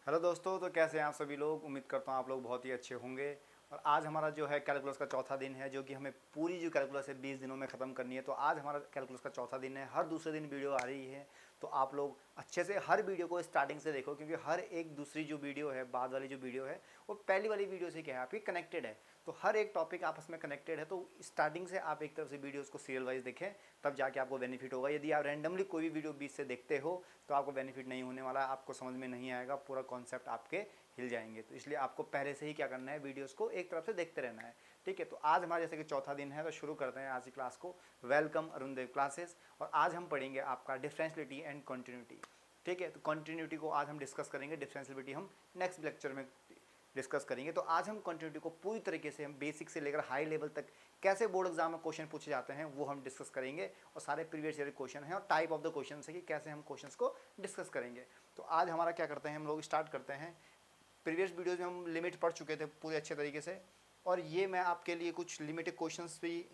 Hello दोस्तों, तो कैसे हैं आप सभी लोग। उम्मीद करता हूँ आप लोग बहुत ही अच्छे होंगे। और आज हमारा जो है कैलकुलस का चौथा दिन है, जो कि हमें पूरी जो कैलकुलस है 20 दिनों में ख़त्म करनी है। तो आज हमारा कैलकुलस का चौथा दिन है। हर दूसरे दिन वीडियो आ रही है, तो आप लोग अच्छे से हर वीडियो को स्टार्टिंग से देखो, क्योंकि हर एक दूसरी जो वीडियो है, बाद वाली जो वीडियो है, वो पहली वाली वीडियो से क्या है आपकी कनेक्टेड है। तो हर एक टॉपिक आपस में कनेक्टेड है। तो स्टार्टिंग से आप एक तरफ से वीडियोस को सीरियल वाइज देखें, तब जाके आपको बेनिफिट होगा। यदि आप रैंडमली कोई भी वीडियो बीच से देखते हो तो आपको बेनिफिट नहीं होने वाला, आपको समझ में नहीं आएगा, पूरा कॉन्सेप्ट आपके हिल जाएंगे। तो इसलिए आपको पहले से ही क्या करना है, वीडियोस को एक तरफ से देखते रहना है। ठीक है, तो आज हमारा जैसे कि चौथा दिन है, तो शुरू करते हैं आज की क्लास को। वेलकम अरुण देव क्लासेस। और आज हम पढ़ेंगे आपका डिफरेंशियलिटी एंड कंटिन्यूटी। ठीक है, तो कंटिन्यूटी को आज हम डिस्कस करेंगे, डिफरेंशियलिटी हम नेक्स्ट लेक्चर में डिस्कस करेंगे। तो आज हम कंटिन्यूटी को पूरी तरीके से हम बेसिक से लेकर हाई लेवल तक कैसे बोर्ड एग्जाम में क्वेश्चन पूछे जाते हैं वो हम डिस्कस करेंगे। और सारे प्रीवियस ईयर क्वेश्चन हैं और टाइप ऑफ द क्वेश्चन है कि कैसे हम क्वेश्चंस को डिस्कस करेंगे। तो आज हमारा क्या करते हैं, हम लोग स्टार्ट करते हैं। प्रीवियस वीडियोज़ में हम लिमिट पढ़ चुके थे पूरे अच्छे तरीके से, और ये मैं आपके लिए कुछ लिमिटेड क्वेश्चंस भी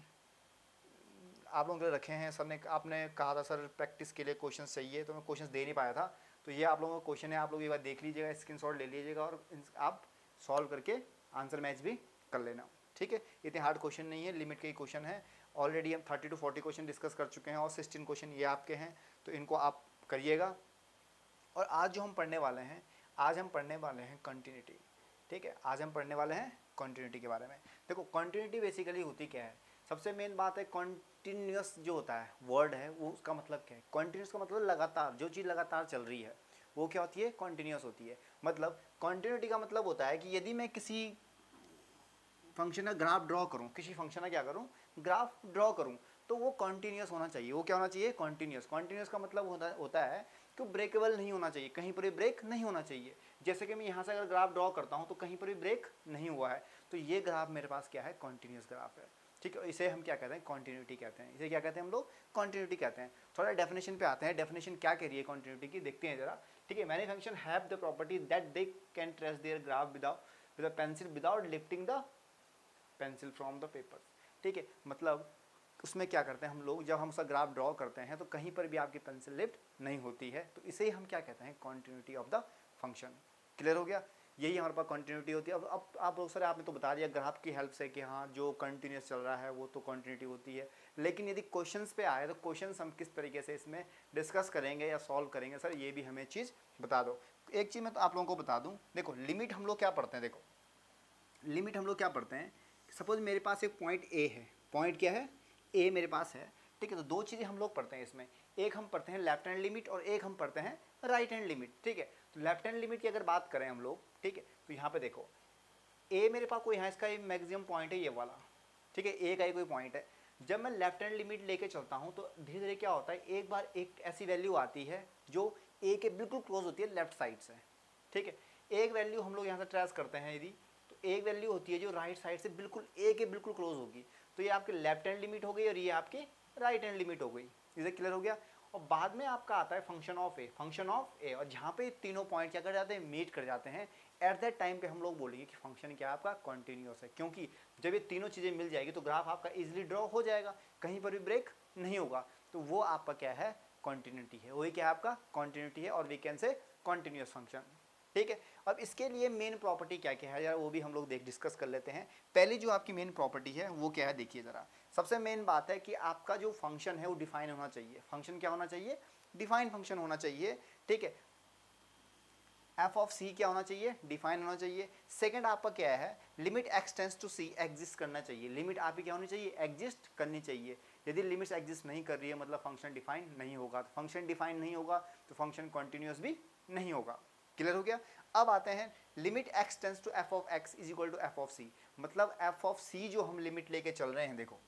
आप लोगों के लिए रखे हैं। सर ने आपने कहा था सर प्रैक्टिस के लिए क्वेश्चंस चाहिए, तो मैं क्वेश्चंस दे नहीं पाया था। तो ये आप लोगों का क्वेश्चन है, आप लोग एक बार देख लीजिएगा, स्क्रीनशॉट ले लीजिएगा और आप सॉल्व करके आंसर मैच भी कर लेना। ठीक है, इतने हार्ड क्वेश्चन नहीं है, लिमिट के ही क्वेश्चन है। ऑलरेडी हम 30 to 40 क्वेश्चन डिस्कस कर चुके हैं और 16 क्वेश्चन ये आपके हैं, तो इनको आप करिएगा। और आज जो हम पढ़ने वाले हैं, आज हम पढ़ने वाले हैं कंटिन्यूटी। ठीक है, आज हम पढ़ने वाले हैं कंटिन्यूटी के बारे में। देखो कंटिन्यूटी बेसिकली होती क्या है, सबसे मेन बात है कॉन्टीन्यूस जो होता है वर्ड है, वो उसका मतलब क्या है। कॉन्टीन्यूस का मतलब लगातार, जो चीज़ लगातार चल रही है वो क्या होती है, कॉन्टीन्यूस होती है। मतलब कॉन्टीन्यूटी का मतलब होता है कि यदि मैं किसी फंक्शन का ग्राफ ड्रॉ करूँ, किसी फंक्शन का क्या करूँ, ग्राफ ड्रॉ करूँ, तो वो कॉन्टीन्यूस होना चाहिए। वो क्या होना चाहिए, कॉन्टीन्यूस। कॉन्टीन्यूस का मतलब होता है कि ब्रेकेबल नहीं होना चाहिए, कहीं पर भी ब्रेक नहीं होना चाहिए। जैसे कि मैं यहाँ से अगर ग्राफ ड्रॉ करता हूँ तो कहीं पर भी ब्रेक नहीं हुआ है, तो ये ग्राफ मेरे पास क्या है, कॉन्टीन्यूस ग्राफ है। ठीक है, इसे हम क्या कहते हैं, कॉन्टीन्यूटी कहते हैं। इसे क्या कहते हैं हम लोग, कॉन्टीन्यूटी कहते हैं। थोड़ा डेफिनेशन पे आते हैं, डेफिनेशन क्या कह रही है कॉन्टीन्यूटी की, देखते हैं जरा। ठीक है, many function have the property that they can trace their graph with a pencil without lifting the pencil from the paper. ठीक है, मतलब उसमें क्या करते हैं हम लोग, जब हम उसका ग्राफ ड्रॉ करते हैं तो कहीं पर भी आपकी पेंसिल लिफ्ट नहीं होती है, तो इसे हम क्या कहते हैं, continuity of the function. Clear हो गया, यही हमारे पास कॉन्टिन्यूटी होती है। अब आप लोग सर आपने तो बता दिया ग्राफ की हेल्प से कि हाँ जो कंटिन्यूस चल रहा है वो तो कॉन्टिन्यूटी होती है। लेकिन यदि क्वेश्चंस पे आए तो क्वेश्चंस हम किस तरीके से इसमें डिस्कस करेंगे या सॉल्व करेंगे, सर ये भी हमें चीज़ बता दो। एक चीज़ मैं तो आप लोगों को बता दूँ, देखो लिमिट हम लोग क्या पढ़ते हैं, देखो लिमिट हम लोग क्या पढ़ते हैं। सपोज मेरे पास एक पॉइंट ए है, पॉइंट क्या है, ए मेरे पास है। ठीक है, तो दो चीज़ें हम लोग पढ़ते हैं इसमें, एक हम पढ़ते हैं लेफ्ट हैंड लिमिट और एक हम पढ़ते हैं राइट हैंड लिमिट। ठीक है, तो लेफ्ट हैंड लिमिट की अगर बात करें हम लोग, ठीक है, तो यहाँ पे देखो ए मेरे पास कोई यहाँ इसका मैक्सिमम पॉइंट है ये वाला। ठीक है, ए का ही कोई पॉइंट है। जब मैं लेफ्ट हैंड लिमिट लेके चलता हूँ तो धीरे धीरे क्या होता है, एक बार एक ऐसी वैल्यू आती है जो ए के बिल्कुल क्लोज होती है लेफ्ट साइड से। ठीक है, एक वैल्यू हम लोग यहाँ से ट्रेस करते हैं यदि, तो एक वैल्यू होती है जो राइट साइड से बिल्कुल ए के बिल्कुल क्लोज होगी, तो ये आपकी लेफ्ट हैंड लिमिट हो गई और ये आपकी राइट हैंड लिमिट हो गई। इसे क्लियर हो गया। और बाद में आपका आता है function of a, function of a, और जहाँ पे तीनों पॉइंट क्या कर जाते हैं, मीट कर जाते हैं, एट दैट टाइम पे हम लोग बोलेंगे कि फंक्शन क्या आपका कॉन्टिन्यूस है। क्योंकि जब ये तीनों चीज़ें मिल जाएगी तो ग्राफ आपका इजीली ड्रॉ हो जाएगा, कहीं पर भी ब्रेक नहीं होगा, तो वो आपका क्या है, कॉन्टिन्यूटी है। वही क्या आपका कॉन्टिन्यूटी है, और we can say continuous function. ठीक है, अब इसके लिए मेन प्रॉपर्टी क्या क्या है यार, वो भी हम लोग डिस्कस कर लेते हैं। पहली जो आपकी मेन प्रॉपर्टी है वो क्या है, देखिए ज़रा। सबसे मेन बात है कि आपका जो फंक्शन है वो डिफाइन होना चाहिए। फंक्शन क्या होना चाहिए, डिफाइन फंक्शन होना चाहिए। ठीक है, एफ ऑफ सी क्या होना चाहिए, डिफाइन होना चाहिए। सेकंड आपका क्या है, limit x tends to C exist करना चाहिए। लिमिट आपकी क्या होनी चाहिए, एग्जिस्ट करनी चाहिए। यदि लिमिट्स एग्जिस्ट नहीं कर रही है मतलब फंक्शन डिफाइन नहीं होगा। तो फंक्शन डिफाइन नहीं होगा तो फंक्शन कॉन्टिन्यूस भी नहीं होगा। क्लियर हो गया। अब आते हैं limit x tends to F of x is equal to F of c. मतलब एफ ऑफ सी जो हम लिमिट लेके चल रहे हैं, देखो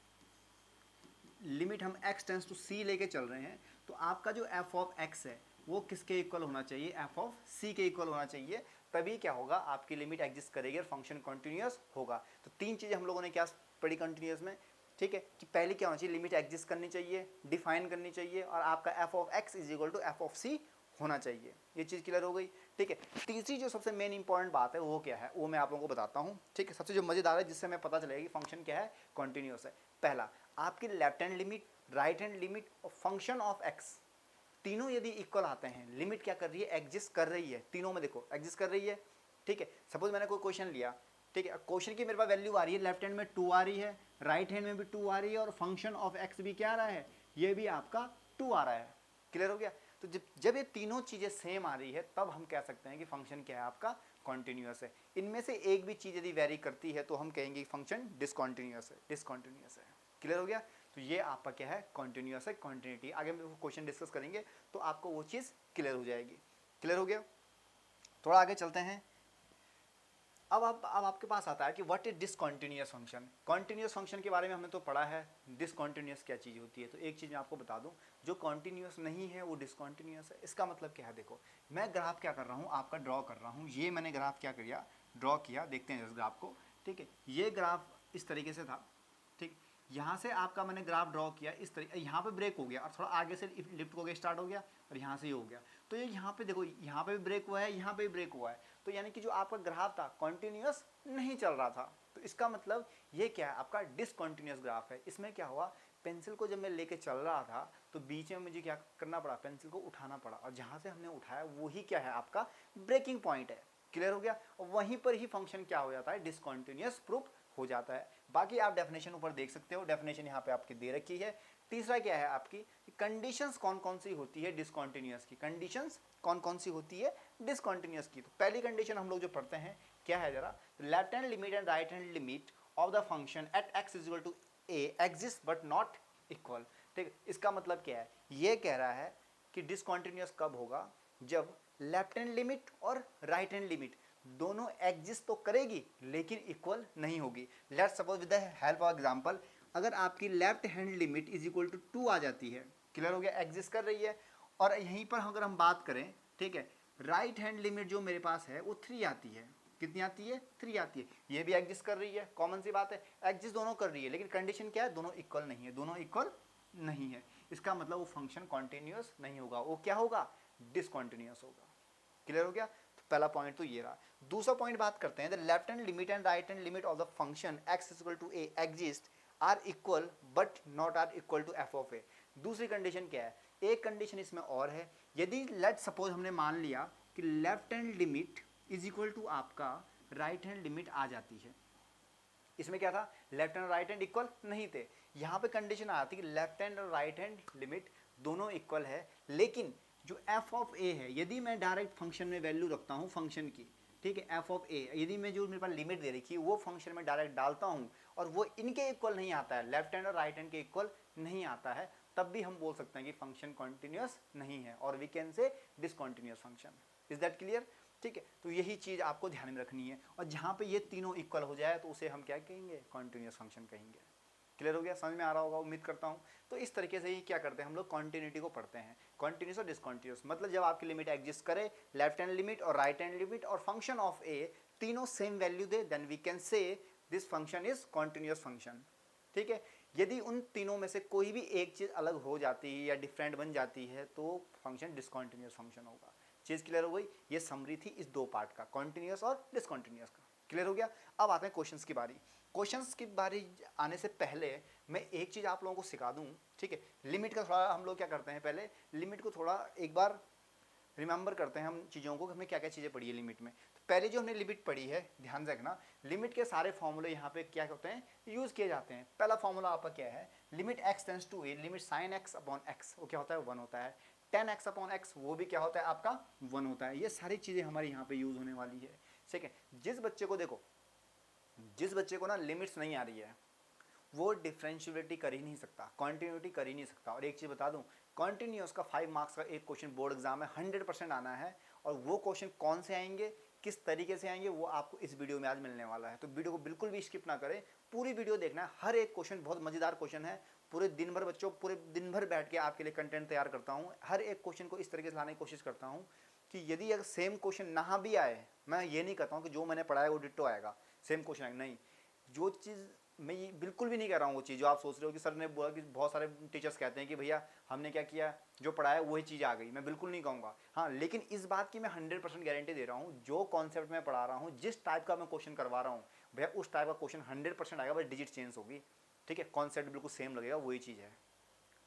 लिमिट हम x टेंस टू c लेके चल रहे हैं, तो आपका जो f ऑफ x है वो किसके इक्वल होना चाहिए, f ऑफ c के इक्वल होना चाहिए। तभी क्या होगा, आपकी लिमिट एग्जिस्ट करेगी और फंक्शन कॉन्टिन्यूस होगा। तो तीन चीज़ें हम लोगों ने क्या पढ़ी कंटिन्यूस में। ठीक है, कि पहली क्या होना चाहिए, लिमिट एग्जिस्ट करनी चाहिए, डिफाइन करनी चाहिए, और आपका f of x is equal to F of c होना चाहिए। ये चीज़ क्लियर हो गई। ठीक है, तीसरी जो सबसे मेन इंपॉर्टेंट बात है वो क्या है, वो मैं आप लोगों को बताता हूँ। ठीक है, सबसे जो मज़ेदार है जिससे हमें पता चलेगा कि फंक्शन क्या है, कॉन्टिन्यूस है। पहला, आपकी left hand limit, right hand limit और फंक्शन ऑफ एक्स तीनों यदि इक्वल आते हैं, लिमिट क्या कर रही है, एग्जिस्ट कर रही है, तीनों में देखो एग्जिस्ट कर रही है, ठीक है। सपोज मैंने कोई क्वेश्चन लिया, ठीक है, क्वेश्चन की मेरे पास वैल्यू आ रही है, लेफ्ट हैंड में 2 आ रही है, राइट हैंड में भी 2 आ रही है, और फंक्शन ऑफ एक्स भी क्या आ रहा है, ये भी आपका 2 आ रहा है। क्लियर हो गया। तो जब ये तीनों चीजें सेम आ रही है तब हम कह सकते हैं कि फंक्शन क्या है आपका, कॉन्टिन्यूअस है। इनमें से एक भी चीज यदि वेरी करती है तो हम कहेंगे फंक्शन डिसकॉन्टिन्यूअस है, डिसकॉन्टिन्यूअस है। क्लियर हो गया। तो ये आपका क्या है, कॉन्टिन्यूअस है, कॉन्टिन्यूटी। आगे हम क्वेश्चन डिस्कस करेंगे तो आपको वो चीज क्लियर हो जाएगी। क्लियर हो गया। थोड़ा आगे चलते हैं। अब आपके पास आता है कि what is discontinuous function. Continuous function के बारे में हमने तो पढ़ा है, डिसकॉन्टिन्यूअस क्या चीज़ होती है। तो एक चीज़ मैं आपको बता दूं, जो कॉन्टिन्यूअस नहीं है वो डिसकॉन्टिन्यूअस है। इसका मतलब क्या है, देखो मैं ग्राफ क्या कर रहा हूँ, आपका ड्रॉ कर रहा हूँ। ये मैंने ग्राफ क्या किया, ड्रॉ किया, देखते हैं इस ग्राफ को, ठीक है। ये ग्राफ इस तरीके से था, ठीक। यहाँ से आपका मैंने ग्राफ ड्रॉ किया इस तरीके, यहाँ पे ब्रेक हो गया और थोड़ा आगे से लिफ्ट हो गया, स्टार्ट हो गया, और यहाँ से ये हो गया। तो ये यहाँ पे देखो, यहाँ पे भी ब्रेक हुआ है, यहाँ पे भी ब्रेक हुआ है। तो यानी कि जो आपका ग्राफ था कॉन्टिन्यूअस नहीं चल रहा था। तो इसका मतलब ये क्या है, आपका डिसकॉन्टिन्यूअस ग्राफ है। इसमें क्या हुआ, पेंसिल को जब मैं लेके चल रहा था तो बीच में मुझे क्या करना पड़ा, पेंसिल को उठाना पड़ा, और जहाँ से हमने उठाया वही क्या है, आपका ब्रेकिंग पॉइंट है। क्लियर हो गया। और वहीं पर ही फंक्शन क्या हो जाता है, डिसकॉन्टिन्यूअस प्रूफ हो जाता है। बाकी आप डेफिनेशन ऊपर देख सकते हो, डेफिनेशन यहाँ पे आपकी दे रखी है। तीसरा क्या है आपकी, कंडीशंस कौन कौन सी होती है डिसकॉन्टिन्यूअस की, कंडीशंस कौन कौन सी होती है डिसकॉन्टिन्यूअस की। तो पहली कंडीशन हम लोग जो पढ़ते हैं क्या है जरा, left hand limit and right hand limit of the function at X is equal to A exist but not equal. ठीक, इसका मतलब क्या है, ये कह रहा है कि डिसकॉन्टिन्यूअस कब होगा, जब लेफ्ट हैंड लिमिट और राइट हैंड लिमिट दोनों एग्जिस्ट तो करेगी लेकिन इक्वल नहीं होगी। Let's suppose with the help of example, अगर आपकी left hand limit is equal to 2 आ जाती है, क्लियर हो गया, एग्जिस्ट कर रही है। और यहीं पर अगर हम बात करें, ठीक है, राइट हैंड लिमिट जो मेरे पास है वो 3 आती है। कितनी आती है, 3 आती है। ये भी एग्जिस्ट कर रही है, कॉमन सी बात है, एग्जिस्ट दोनों कर रही है, लेकिन कंडीशन क्या है, दोनों इक्वल नहीं है, दोनों इक्वल नहीं है। इसका मतलब वो फंक्शन कॉन्टिन्यूअस नहीं होगा, वो क्या होगा, डिसकॉन्टिन्यूअस होगा। क्लियर हो गया। तो पहला पॉइंट तो ये रहा। दूसरा पॉइंट बात करते हैं, the left hand limit and right hand limit of the function x equal to A exist are equal but not are equal to F of a. दूसरी कंडीशन क्या है, एक कंडीशन इसमें और है, यदि लेट सपोज हमने मान लिया कि left hand limit is equal to आपका राइट हैंड लिमिट आ जाती है। इसमें क्या था, लेफ्ट हैंड और राइट हैंड इक्वल नहीं थे। यहाँ पे कंडीशन आती है कि लेफ्ट हैंड और राइट हैंड लिमिट दोनों इक्वल है, लेकिन जो एफ ऑफ ए है, यदि मैं डायरेक्ट फंक्शन में वैल्यू रखता हूँ फंक्शन की, ठीक है, एफ ऑफ ए, यदि मैं जो मेरे पास लिमिट दे रखी है वो फंक्शन में डायरेक्ट डालता हूँ और वो इनके इक्वल नहीं आता है, लेफ्ट हैंड और राइट हैंड के इक्वल नहीं आता है, तब भी हम बोल सकते हैं कि फंक्शन कॉन्टिन्यूअस नहीं है, और we can say discontinuous function. Is that clear. ठीक है, तो यही चीज़ आपको ध्यान में रखनी है, और जहाँ पे ये तीनों इक्वल हो जाए तो उसे हम क्या कहेंगे, कॉन्टिन्यूअस फंक्शन कहेंगे। क्लियर हो गया, समझ में आ रहा होगा, उम्मीद करता हूँ। तो इस तरीके से ही क्या करते हैं हम लोग, कॉन्टिन्यूटी को पढ़ते हैं। कॉन्टिन्यूस और डिसकॉन्टिन्यूस मतलब जब आपकी लिमिट एग्जिस्ट करे, लेफ्ट हैंड लिमिट और राइट हैंड लिमिट और फंक्शन ऑफ ए तीनों सेम वैल्यू दे, then we can say this function is continuous function. ठीक है, यदि उन तीनों में से कोई भी एक चीज़ अलग हो जाती है या डिफरेंट बन जाती है तो फंक्शन डिसकॉन्टिन्यूस फंक्शन होगा। चीज़ क्लियर हो गई। ये समरी थी इस दो पार्ट का, कॉन्टिन्यूस और डिसकॉन्टिन्यूस का। क्लियर हो गया। अब आते हैं क्वेश्चंस की बारी। क्वेश्चंस की बारी आने से पहले मैं एक चीज़ आप लोगों को सिखा दूं, ठीक है। लिमिट का थोड़ा हम लोग क्या करते हैं, पहले लिमिट को थोड़ा एक बार रिमेंबर करते हैं हम चीज़ों को, हमने क्या क्या चीज़ें पढ़ी है लिमिट में। तो पहले जो हमने लिमिट पढ़ी है, ध्यान से रखना, लिमिट के सारे फॉर्मूले यहाँ पे क्या होते हैं, यूज़ किए जाते हैं। पहला फॉर्मूला आपका क्या है, limit x tends to a, limit sine x upon x, वो क्या होता है, 1 होता है। tan x अपॉन x, वो भी क्या होता है आपका 1 होता है। ये सारी चीज़ें हमारे यहाँ पे यूज़ होने वाली है। ठीक है, जिस बच्चे को देखो, जिस बच्चे को ना लिमिट्स नहीं आ रही है वो डिफरेंशिएबिलिटी कर ही नहीं सकता, कॉन्टिन्यूटी कर ही नहीं सकता। और एक चीज़ बता दूं, कॉन्टिन्यूस का 5 मार्क्स का एक क्वेश्चन बोर्ड एग्जाम में 100% आना है, और वो क्वेश्चन कौन से आएंगे, किस तरीके से आएंगे, वो आपको इस वीडियो में आज मिलने वाला है। तो वीडियो को बिल्कुल भी स्किप ना करें, पूरी वीडियो देखना है। हर एक क्वेश्चन बहुत मज़ेदार क्वेश्चन है। पूरे दिन भर बच्चों, पूरे दिन भर बैठ के आपके लिए कंटेंट तैयार करता हूँ। हर एक क्वेश्चन को इस तरीके से लाने की कोशिश करता हूँ कि यदि अगर सेम क्वेश्चन ना भी आए, मैं ये नहीं कहता हूँ कि जो मैंने पढ़ा है वो डिट्टो आएगा, सेम क्वेश्चन आएगा, नहीं। जो चीज़ मैं ये बिल्कुल भी नहीं कह रहा हूँ, वो चीज़ जो आप सोच रहे हो कि सर ने बोला, कि बहुत सारे टीचर्स कहते हैं कि भैया हमने क्या किया, जो पढ़ाया वही चीज़ आ गई, मैं बिल्कुल नहीं कहूँगा। हाँ, लेकिन इस बात की मैं 100% गारंटी दे रहा हूँ, जो कॉन्सेप्ट मैं पढ़ा रहा हूँ, जिस टाइप का मैं क्वेश्चन करवा रहा हूँ भैया, उस टाइप का क्वेश्चन 100% आएगा, बस डिजिट चेंज होगी। ठीक है, कॉन्सेप्ट बिल्कुल सेम लगेगा, वही चीज़ है।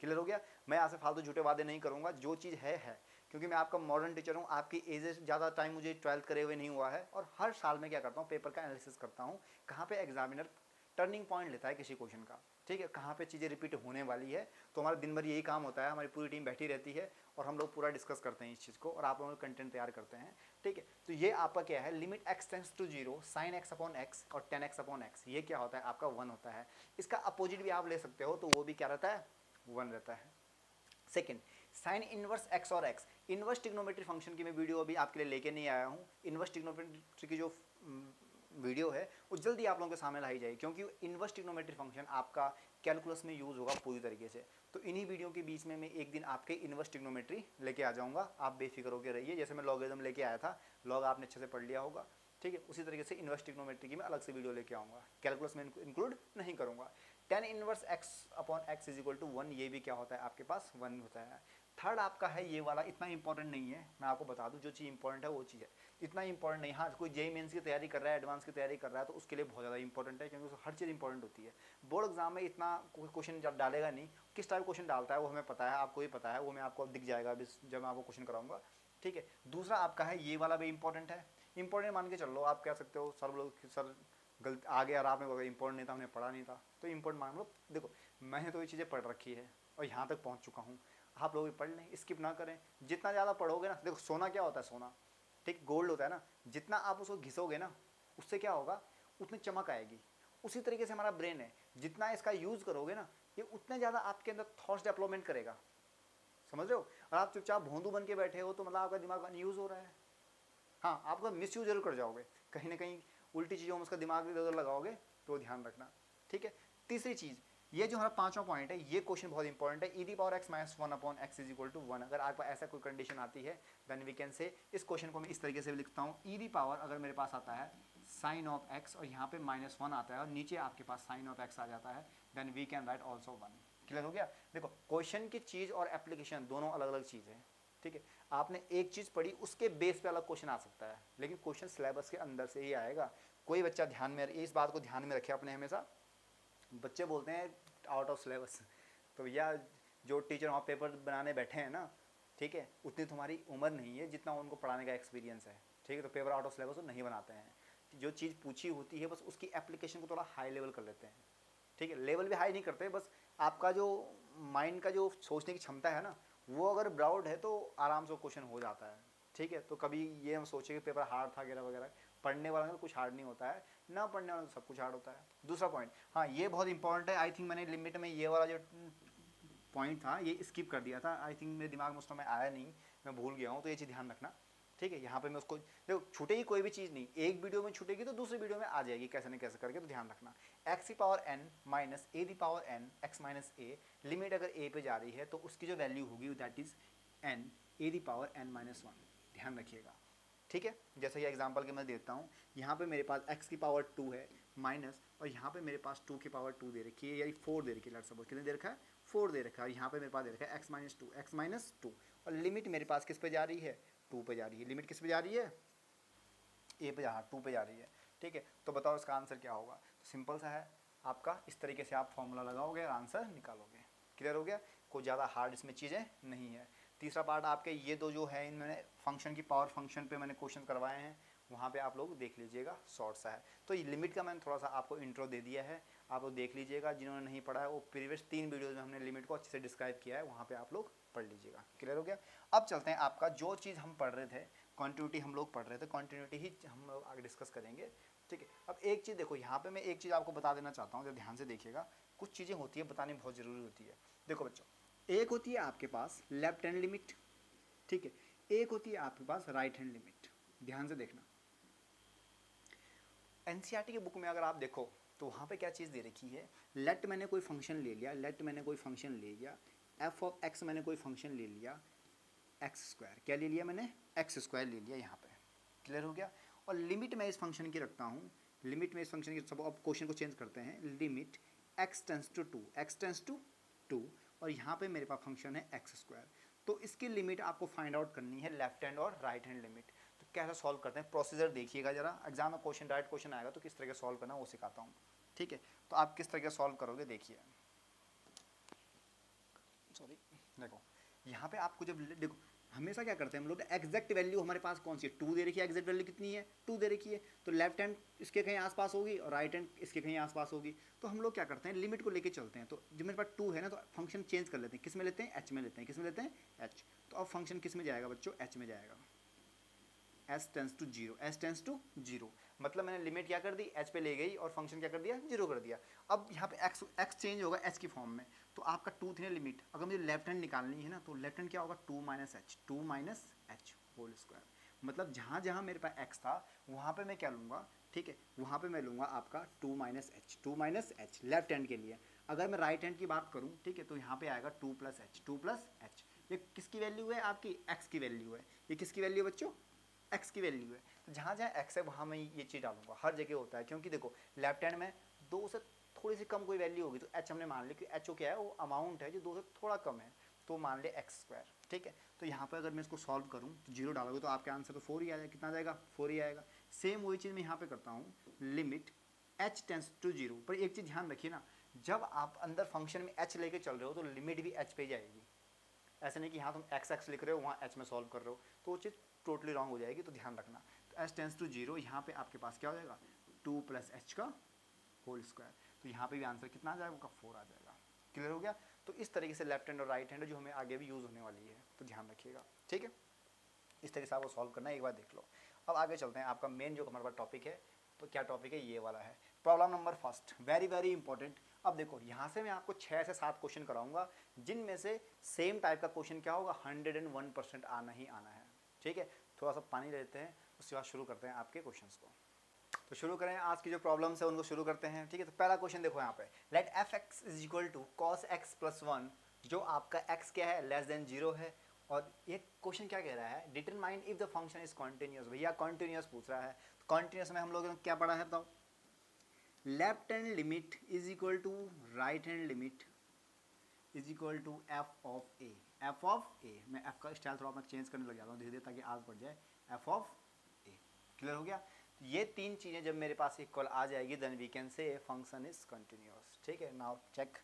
क्लियर हो गया। मैं यहाँ से फालतू झूठे वादे नहीं करूँगा, जो चीज़ है, क्योंकि मैं आपका मॉडर्न टीचर हूँ, आपकी एज ज़्यादा टाइम मुझे 12th करे हुए नहीं हुआ है, और हर साल मैं क्या करता हूँ, पेपर का एनालिसिस करता हूँ, कहाँ पे एग्जामिनर टर्निंग पॉइंट लेता है किसी क्वेश्चन का, ठीक है, कहाँ पे चीज़ें रिपीट होने वाली है। तो हमारा दिन भर यही काम होता है, हमारी पूरी टीम बैठी रहती है और हम लोग पूरा डिस्कस करते हैं इस चीज़ को, और आप लोगों को कंटेंट तैयार करते हैं, ठीक है। तो ये आपका क्या है, limit x tends to 0 sin x upon x और 10x अपॉन x, ये क्या होता है आपका 1 होता है। इसका अपोजिट भी आप ले सकते हो, तो वो भी क्या रहता है, 1 रहता है। सेकेंड, साइन इनवर्स एक्स और एक्स, इनवर्स ट्रिग्नोमेट्री फंक्शन की मैं वीडियो अभी आपके लिए लेके नहीं आया हूँ। इनवर्स ट्रिग्नोमेट्री की जो वीडियो है वो जल्दी आप लोगों के सामने लाई जाएगी, क्योंकि इनवर्स ट्रिग्नोमेट्री फंक्शन आपका कैलकुलस में यूज़ होगा पूरी तरीके से। तो इन्हीं वीडियो के बीच में मैं एक दिन आपके इनवर्स ट्रिग्नोमेट्री लेके आ जाऊँगा, आप बेफिक्र होकर रहिए। जैसे मैं लॉगरिथम लेके आया था, लॉग आपने अच्छे से पढ़ लिया होगा, ठीक है, उसी तरीके से इनवर्स ट्रिग्नोमेट्री की मैं अलग से वीडियो लेके आऊँगा, कैलकुलस में इंक्लूड नहीं करूँगा। tan inverse x upon x is equal to 1, ये भी क्या होता है आपके पास 1 होता है। थर्ड आपका है ये वाला, इतना इंपॉर्टेंट नहीं है, मैं आपको बता दूं, जो चीज़ इंपॉर्टेंट है वो चीज़ है, इतना इंपॉर्टेंट नहीं। हाँ, कोई जेईई मेंस की तैयारी कर रहा है, एडवांस की तैयारी कर रहा है, तो उसके लिए बहुत ज़्यादा इंपॉर्टेंट है, क्योंकि हर चीज़ इंपॉर्टेंट होती है। बोर्ड एग्जाम में इतना कोई क्वेश्चन डालेगा नहीं, किस टाइप क्वेश्चन डालता है वो हमें पता है, आपको भी पता है, वो मैं आपको दिख जाएगा अभी जब मैं आपको क्वेश्चन कराऊंगा, ठीक है। दूसरा आपका है ये वाला भी इंपॉर्टेंट है, इंपॉर्टेंट मान के चल लो, आप कह सकते हो सर लोग सर गलत आ गया, और आपने बोला इंपॉर्टेंट नहीं था, हमने पढ़ा नहीं था, तो इंपॉर्टेंट मान लो। देखो मैंने तो ये चीज़ें पढ़ रखी है और यहाँ तक पहुँच चुका हूँ, आप लोग भी पढ़ लें, स्किप ना करें। जितना ज़्यादा पढ़ोगे ना, देखो सोना क्या होता है, सोना ठीक गोल्ड होता है ना, जितना आप उसको घिसोगे ना, उससे क्या होगा, उतनी चमक आएगी। उसी तरीके से हमारा ब्रेन है, जितना इसका यूज़ करोगे ना, ये उतने ज़्यादा आपके अंदर थॉट्स डेवलपमेंट करेगा, समझ रहे हो। और आप चुपचाप भोंदू बन के बैठे हो तो मतलब आपका दिमाग अनयूज़ हो रहा है। हाँ, आपका मिस यूज जरूर कर जाओगे, कहीं ना कहीं उल्टी चीज़ों में उसका दिमाग इधर उधर लगाओगे, तो ध्यान रखना, ठीक है। तीसरी चीज़, ये जो हमारा पांचवा पॉइंट है, ये क्वेश्चन बहुत इंपॉर्टेंट है, e the power x minus 1 upon x is equal to 1। अगर आपको ऐसा कोई कंडीशन आती है, देन वी कैन से, इस क्वेश्चन को मैं इस तरीके से भी लिखता हूँ, ई दी पावर अगर मेरे पास आता है साइन ऑफ एक्स और यहाँ पे -1 आता है और नीचे आपके पास साइन ऑफ एक्स आ जाता है, then we can write also 1। Clear हो गया। देखो क्वेश्चन की चीज़ और एप्लीकेशन दोनों अलग अलग चीज़ है, ठीक है। आपने एक चीज़ पढ़ी, उसके बेस पे अलग क्वेश्चन आ सकता है, लेकिन क्वेश्चन सिलेबस के अंदर से ही आएगा। कोई बच्चा ध्यान में, इस बात को ध्यान में रखे अपने हमेशा, बच्चे बोलते हैं आउट ऑफ सिलेबस, तो भैया जो टीचर वहाँ पेपर बनाने बैठे हैं ना, ठीक है, उतनी तुम्हारी उम्र नहीं है जितना उनको पढ़ाने का एक्सपीरियंस है, ठीक है। तो पेपर आउट ऑफ सिलेबस नहीं बनाते हैं, जो चीज़ पूछी होती है बस उसकी एप्लीकेशन को थोड़ा हाई लेवल कर लेते हैं, ठीक है। लेवल भी हाई नहीं करते, बस आपका जो माइंड का जो सोचने की क्षमता है ना, वो अगर ब्राउड है तो आराम से क्वेश्चन हो जाता है, ठीक है। तो कभी ये हम सोचे कि पेपर हार्ड था वगैरह वगैरह, पढ़ने वाला में कुछ हार्ड नहीं होता है, ना पढ़ने वाला तो सब कुछ हार्ड होता है। दूसरा पॉइंट, हाँ ये बहुत इंपॉर्टेंट है, आई थिंक मैंने लिमिट में ये वाला जो पॉइंट था ये स्किप कर दिया था, आई थिंक मेरे दिमाग में उस समय आया नहीं, मैं भूल गया हूँ, तो ये चीज़ ध्यान रखना, ठीक है। यहाँ पे मैं उसको, देखो छूटेगी कोई भी चीज़ नहीं, एक वीडियो में छूटेगी तो दूसरी वीडियो में आ जाएगी कैसे न कैसे करके, तो ध्यान रखना। एक्स की power n minus a the power n x minus a, limit अगर ए पे जा रही है तो उसकी जो वैल्यू होगी that is n a the power n minus 1, ध्यान रखिएगा, ठीक है। जैसे कि एग्जांपल के मैं देता हूँ, यहाँ पे मेरे पास x की पावर 2 है माइनस, और यहाँ पे मेरे पास 2 की पावर 2 दे रखी है, यानी 4 दे रखी है, लेट्स सपोज कितने दे रखा है, 4 दे रखा है, और यहाँ पे मेरे पास दे रखा है x माइनस 2, और लिमिट मेरे पास किस पे जा रही है, 2 पे जा रही है। लिमिट किस पे जा रही है, ए पे, हाँ 2 पे जा रही है, ठीक है। तो बताओ इसका आंसर क्या होगा, तो सिंपल सा है आपका, इस तरीके से आप फॉर्मूला लगाओगे और आंसर निकालोगे। क्लियर हो गया, कोई ज़्यादा हार्ड इसमें चीज़ें नहीं है। तीसरा पार्ट आपके ये दो जो है, इनमें फंक्शन की पावर फंक्शन पे मैंने क्वेश्चन करवाए हैं, वहाँ पे आप लोग देख लीजिएगा, शॉर्ट सा है। तो ये लिमिट का मैंने थोड़ा सा आपको इंट्रो दे दिया है, आप लोग देख लीजिएगा, जिन्होंने नहीं पढ़ा है वो प्रीवियस 3 वीडियोज़ में हमने लिमिट को अच्छे से डिस्क्राइब किया है, वहाँ पे आप लोग पढ़ लीजिएगा। क्लियर हो गया। अब चलते हैं, आपका जो चीज़ हम पढ़ रहे थे, कॉन्टिन्यूटी हम लोग पढ़ रहे थे, कॉन्टिन्यूटी ही हम लोग आगे डिस्कस करेंगे, ठीक है। अब एक चीज़ देखो, यहाँ पे मैं एक चीज़ आपको बता देना चाहता हूँ, जब ध्यान से देखिएगा, कुछ चीज़ें होती है बतानी बहुत ज़रूरी होती है। देखो बच्चों, एक होती है आपके पास लेफ्ट हैंड लिमिट, ठीक है, एक होती है आपके पास राइट हैंड लिमिट। ध्यान से देखना, एनसीईआरटी की बुक में अगर आप देखो तो वहाँ पे क्या चीज़ दे रखी है, लेट मैंने कोई फंक्शन ले लिया, लेट मैंने कोई फंक्शन ले लिया, एफ ऑफ एक्स मैंने कोई फंक्शन ले लिया, एक्स स्क्वायर क्या ले लिया मैंने, एक्स स्क्वायर ले लिया यहाँ पे। क्लियर हो गया। और लिमिट मैं इस फंक्शन की रखता हूँ, लिमिट में इस फंक्शन की, सब अब क्वेश्चन को चेंज करते हैं, limit x tends to 2, x tends to 2, और यहाँ पे मेरे पास फंक्शन है एक्स स्क्वायर। तो इसकी लिमिट आपको फाइंड आउट करनी है, लेफ्ट हैंड और राइट हैंड लिमिट। तो कैसे सॉल्व करते हैं, प्रोसीजर देखिएगा जरा, एग्जाम में क्वेश्चन डायरेक्ट क्वेश्चन आएगा तो किस तरह से सॉल्व करना वो सिखाता हूँ, ठीक है। तो आप किस तरह से सॉल्व करोगे देखिए। सॉरी, देखो यहाँ पे आपको जब देखो हमेशा क्या करते हैं हम लोग, एग्जैक्ट वैल्यू हमारे पास कौन सी है, 2 दे रखी है, एग्जैक्ट वैल्यू कितनी है 2 दे रखी है, तो लेफ्ट हैंड इसके कहीं आसपास होगी और राइट हैंड इसके कहीं आसपास होगी। तो हम लोग क्या करते हैं, लिमिट को लेके चलते हैं। तो जब मेरे पास 2 है ना, तो फंक्शन चेंज कर लेते हैं, किस में लेते हैं, एच में लेते हैं, किस में लेते हैं, एच। तो अब फंक्शन किस में जाएगा बच्चों, एच में जाएगा, s tends to zero, s tends to zero, मतलब मैंने लिमिट क्या कर दी, एच पे ले गई और फंक्शन क्या कर दिया, जीरो कर दिया। अब यहाँ पे एक्स एक्स चेंज होगा एच की फॉर्म में, तो आपका 2 थी ना लिमिट, अगर मुझे लेफ्ट हैंड निकालनी है ना, तो लेफ्ट हैंड क्या होगा, 2 minus h, 2 minus h whole square. मतलब जहाँ जहाँ मेरे पास एक्स था वहाँ पे मैं क्या लूँगा, ठीक है, वहाँ पे मैं लूँगा आपका 2 minus h, 2 minus H left hand के लिए। अगर मैं राइट हैंड की बात करूँ, ठीक है, तो यहाँ पे आएगा 2 प्लस एच, 2 प्लस एच। ये किसकी वैल्यू है, आपकी एक्स की वैल्यू है। ये किसकी वैल्यू है बच्चों, एक्स की वैल्यू है। तो जहाँ जहाँ एक्स है वहाँ मैं ये चीज़ डालूंगा, हर जगह होता है, क्योंकि देखो लेफ्ट हैंड में 2 से थोड़ी सी कम कोई वैल्यू होगी तो एच हमने मान ली कि एच ओ क्या है, वो अमाउंट है जो 2 से थोड़ा कम है, तो मान ले एक्स स्क्वायर, ठीक है। तो यहाँ पर अगर मैं इसको सॉल्व करूँ तो जीरो डालोगे तो आपका आंसर तो 4 ही आ जाएगा, कितना आ जाएगा, 4 ही आएगा। सेम वही चीज़ मैं यहाँ पे करता हूँ, limit h tends to zero. पर एक चीज़ ध्यान रखिए ना, जब आप अंदर फंक्शन में एच लेके चल रहे हो तो लिमिट भी एच पे ही जाएगी। ऐसा नहीं कि यहाँ तुम एक्स एक्स लिख रहे हो वहाँ एच में सॉल्व कर रहे हो, तो वो चीज़ टोटली रॉन्ग हो जाएगी, तो ध्यान रखना। तो एच टेंस टू जीरो, यहाँ पे आपके पास क्या हो जाएगा, 2 प्लस एच का होल स्क्वायर। तो यहाँ पे भी आंसर कितना आ जाएगा, 4 आ जाएगा। क्लियर हो गया। तो इस तरीके से लेफ्ट हैंड और राइट हैंड जो हमें आगे भी यूज़ होने वाली है, तो ध्यान रखिएगा, ठीक है। इस तरीके से आपको सॉल्व करना है, एक बार देख लो। अब आगे चलते हैं, आपका मेन जो हमारे पास टॉपिक है, तो क्या टॉपिक है, ये वाला है problem number first, very very important. अब देखो यहाँ से मैं आपको 6 से 7 क्वेश्चन कराऊंगा, जिनमें से सेम टाइप का क्वेश्चन क्या होगा, 101% आना ही आना है, ठीक है। थोड़ा सा पानी लेते हैं, उसके बाद शुरू करते हैं आपके क्वेश्चंस को। तो शुरू करें आज की जो प्रॉब्लम्स है उनको शुरू करते हैं, ठीक है। तो पहला क्वेश्चन देखो यहाँ पे, let f x is equal to cos x plus 1, जो आपका x क्या है, लेस देन 0 है। और ये क्वेश्चन क्या कह रहा है, determine if the function is continuous. भैया कॉन्टिन्यूस पूछ रहा है, तो कॉन्टिन्यूस में हम लोगों ने क्या पढ़ा है बताओ, left hand limit is equal to right hand limit is equal to F of a, f of a. मैं एफ का स्टाइल थोड़ा मैं चेंज करने लग जाता हूँ धीरे धीरे ताकि आगे बढ़ जाए, एफ ऑफ ए। क्लियर हो गया। तो ये तीन चीज़ें जब मेरे पास इक्वल आ जाएगी then we can say function is continuous, ठीक है। नाउ चेक,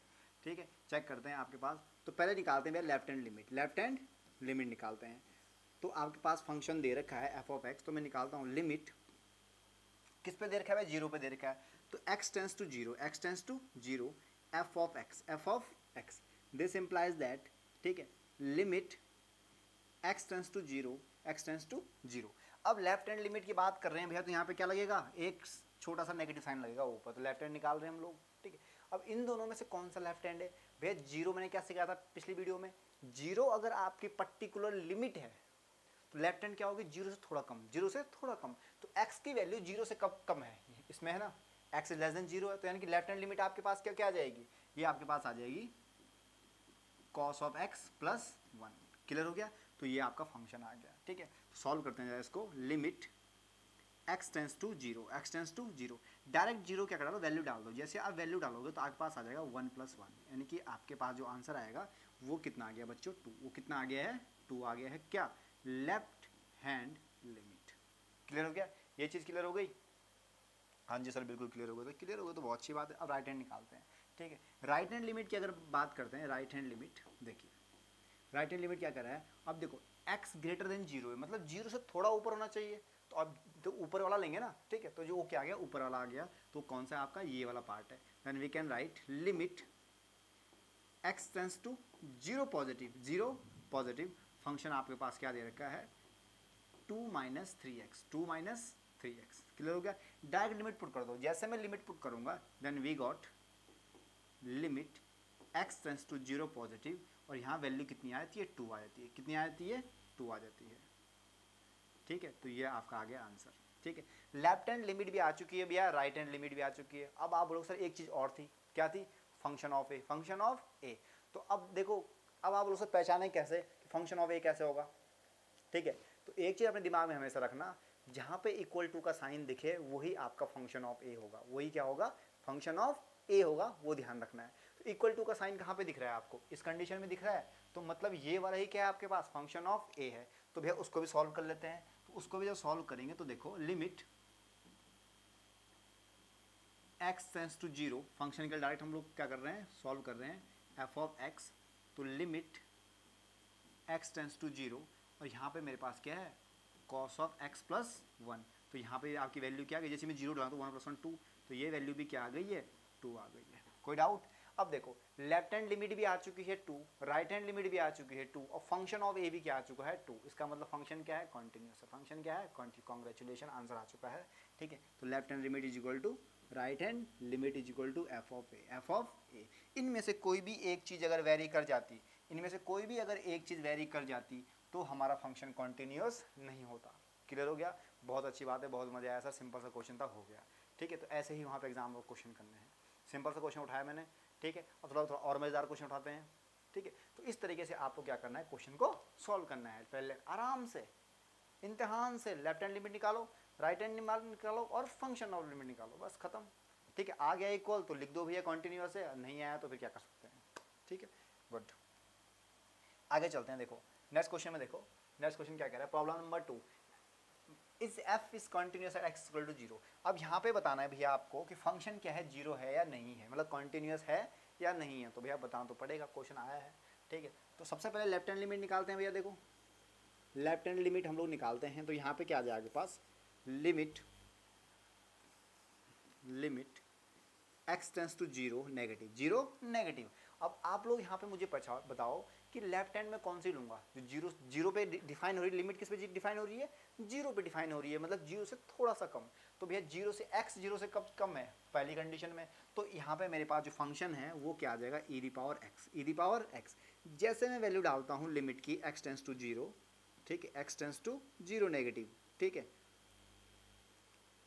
ठीक है, चेक करते हैं आपके पास। तो पहले निकालते हैं भैया left hand limit, left hand limit निकालते हैं। तो आपके पास फंक्शन दे रखा है एफ ऑफ एक्स, तो मैं निकालता हूँ लिमिट, किस पे दे रखा है, 0 पे दे रखा है। तो x tends to 0, x tends to 0, f of x, f of x, this implies that, ठीक है, limit x tends to 0, x tends to 0। अब लेफ्ट हैंड लिमिट की बात कर रहे हैं भैया, तो यहाँ पे क्या लगेगा, एक छोटा सा नेगेटिव साइन लगेगा ऊपर, तो लेफ्ट हैंड निकाल रहे हैं हम लोग, ठीक है। अब इन दोनों में से कौन सा लेफ्ट हैंड है भैया, 0 मैंने क्या सिखाया था पिछली वीडियो में, 0 अगर आपकी पर्टिकुलर लिमिट है तो लेफ्ट हैंड क्या होगी, 0 से थोड़ा कम, 0 से थोड़ा कम। तो x की वैल्यू 0 से कब कम है, इसमें है ना, x लेस देन 0 है, तो यानी कि लेफ्ट हैंड लिमिट आपके पास क्या क्या आ जाएगी, ये आपके पास आ जाएगी cos of x plus 1। Clear हो गया। तो ये आपका फंक्शन आ गया, ठीक है। तो सॉल्व करते हैं इसको, limit x tends to 0, x tends to 0, direct 0 क्या करा दो, वैल्यू डाल दो। जैसे आप वैल्यू डालोगे तो आपके पास आ जाएगा 1 प्लस 1, यानी कि आपके पास जो आंसर आएगा वो कितना आ गया बच्चों, 2। वो कितना आ गया है, 2 आ गया है, क्या, लेफ्ट हैंड लिमिट। क्लियर हो गया, ये चीज़ क्लियर हो गई। हाँ जी सर बिल्कुल क्लियर हो गया, तो क्लियर हो गया तो बहुत अच्छी बात है। अब राइट हैंड निकालते हैं, ठीक है। राइट हैंड लिमिट की अगर बात करते हैं, राइट हैंड लिमिट देखिए, राइट हैंड लिमिट क्या कर रहा है, अब देखो x ग्रेटर देन 0 है, मतलब 0 से थोड़ा ऊपर होना चाहिए, तो अब तो ऊपर वाला लेंगे ना, ठीक है। तो जो वो क्या आ गया, ऊपर वाला आ गया, तो कौन सा आपका, ये वाला पार्ट है। Then we can write limit x tends to 0 positive, 0 positive, function आपके पास क्या दे रखा है, 2 minus 3x, 2 minus 3x। Clear हो गया। डायरेक्ट लिमिट पुट कर दो, जैसे मैं लिमिट पुट करूंगा then we got limit x tends to 0 positive, और यहाँ वैल्यू कितनी आ जाती है, 2 आ जाती है, कितनी आ जाती है, 2 आ जाती है, ठीक है। तो ये आपका आ गया आंसर, ठीक है। लेफ्ट हैंड लिमिट भी आ चुकी है भैया, राइट हैंड लिमिट भी आ चुकी है। अब आप बोलोगे सर एक चीज़ और थी, क्या थी, function of a, function of a. तो अब देखो, अब आप लोग सर पहचाने कैसे कि फंक्शन ऑफ ए कैसे होगा, ठीक है। तो एक चीज़ अपने दिमाग में हमेशा रखना, जहाँ पे इक्वल टू का साइन दिखे वही आपका फंक्शन ऑफ ए होगा, वही क्या होगा, फंक्शन ऑफ ए होगा, वो ध्यान रखना है। तो इक्वल टू का साइन कहाँ पे दिख रहा है आपको, इस कंडीशन में दिख रहा है, तो मतलब ये वाला ही क्या है आपके पास, फंक्शन ऑफ ए है। तो भैया उसको भी सॉल्व कर लेते हैं। तो उसको भी जब सॉल्व करेंगे तो देखो limit x tends to 0, function के डायरेक्ट हम लोग क्या कर रहे हैं, सॉल्व कर रहे हैं, f ऑफ x। तो लिमिट x टेंस टू 0 और यहाँ पे मेरे पास क्या है cos ऑफ x प्लस 1, तो यहाँ पे आपकी वैल्यू क्या आ गई, जैसे मैं 0 डाला तो 1 + 1 2, तो ये वैल्यू भी क्या आ गई है 2 आ गई है। कोई डाउट? अब देखो लेफ्ट हैंड लिमिट भी आ चुकी है 2, राइट हैंड लिमिट भी आ चुकी है 2 और फंक्शन ऑफ ए भी क्या आ चुका है 2, इसका मतलब फंक्शन क्या है कॉन्टिन्यूस है, फंक्शन क्या है कॉन्ग्रेचुलेशन आंसर आ चुका है। ठीक है, तो left hand limit is equal to right hand limit is equal to F of a. इनमें से कोई भी एक चीज़ अगर वेरी कर जाती, इनमें से कोई भी अगर एक चीज़ वेरी कर जाती तो हमारा फंक्शन कॉन्टिन्यूस नहीं होता। क्लियर हो गया? बहुत अच्छी बात है, बहुत मजा आया सर, सिंपल सा क्वेश्चन था, हो गया। ठीक है, तो ऐसे ही वहाँ पे एग्जाम में क्वेश्चन करने हैं, सिंपल सा क्वेश्चन उठाया मैंने। ठीक है, और थोड़ा और मज़ेदार क्वेश्चन उठाते हैं। ठीक है, तो इस तरीके से आपको क्या करना है, क्वेश्चन को सॉल्व करना है। पहले आराम से इम्तिहान से लेफ्ट हैंड लिमिट निकालो, राइट हैंड निकालो और फंक्शन ऑफ लिमिट निकालो, बस खत्म। ठीक है, आ गया इक्वल तो लिख दो भैया कॉन्टिन्यूअस है, नहीं आया तो फिर क्या कर सकते हैं। ठीक है, गुड, आगे चलते हैं। देखो नेक्स्ट क्वेश्चन में, देखो नेक्स्ट क्वेश्चन क्या कह रहा है, प्रॉब्लम नंबर 2, इस f is continuous at x equal to 0। अब यहाँ पे बताना है भैया आपको कि फंक्शन क्या है, 0 है या नहीं है, मतलब कॉन्टिन्यूस है या नहीं है, तो भैया बताना तो पड़ेगा, क्वेश्चन आया है। ठीक है, तो सबसे पहले लेफ्ट हैंड लिमिट निकालते हैं भैया। देखो लेफ्ट हैंड लिमिट हम लोग निकालते हैं, तो यहाँ पे क्या आ जाएगा आपके पास, limit x tends to 0 negative, 0 negative. अब आप लोग यहाँ पे मुझे बताओ कि लेफ्ट हैंड में कौन सी लूँगा, जो 0 पे डिफाइन हो रही है, लिमिट किस पे डिफाइन हो रही है, 0 पे डिफाइन हो रही है, मतलब 0 से थोड़ा सा कम। तो भैया 0 से x 0 से कब कम है, पहली कंडीशन में, तो यहाँ पे मेरे पास जो फंक्शन है वो क्या आ जाएगा e पावर x। जैसे मैं वैल्यू डालता हूँ लिमिट की x टेंस टू 0, ठीक है, x टेंस टू 0 नेगेटिव, ठीक है